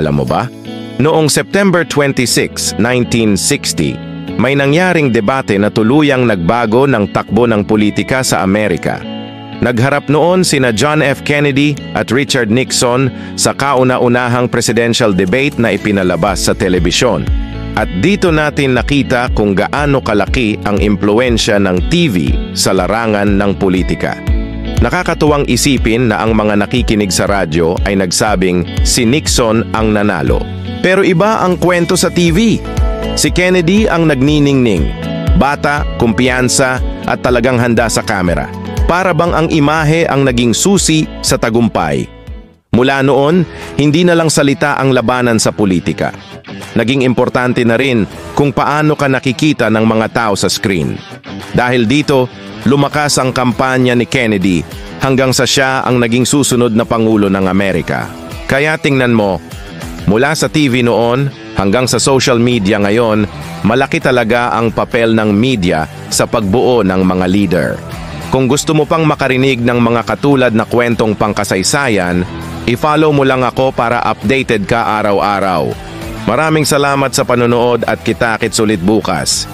Alam mo ba? Noong September 26, 1960, may nangyaring debate na tuluyang nagbago ng takbo ng politika sa Amerika. Nagharap noon sina John F. Kennedy at Richard Nixon sa kauna-unahang presidential debate na ipinalabas sa telebisyon. At dito natin nakita kung gaano kalaki ang impluwensya ng TV sa larangan ng politika. Nakakatuwang isipin na ang mga nakikinig sa radyo ay nagsabing si Nixon ang nanalo. Pero iba ang kwento sa TV. Si Kennedy ang nagniningning, bata, kumpiyansa at talagang handa sa kamera. Para bang ang imahe ang naging susi sa tagumpay. Mula noon, hindi na lang salita ang labanan sa politika. Naging importante na rin kung paano ka nakikita ng mga tao sa screen. Dahil dito, lumakas ang kampanya ni Kennedy hanggang sa siya ang naging susunod na Pangulo ng Amerika. Kaya tingnan mo, mula sa TV noon hanggang sa social media ngayon, malaki talaga ang papel ng media sa pagbuo ng mga leader. Kung gusto mo pang makarinig ng mga katulad na kwentong pangkasaysayan, i-follow mo lang ako para updated ka araw-araw. Maraming salamat sa panonood at kita-kits ulit bukas.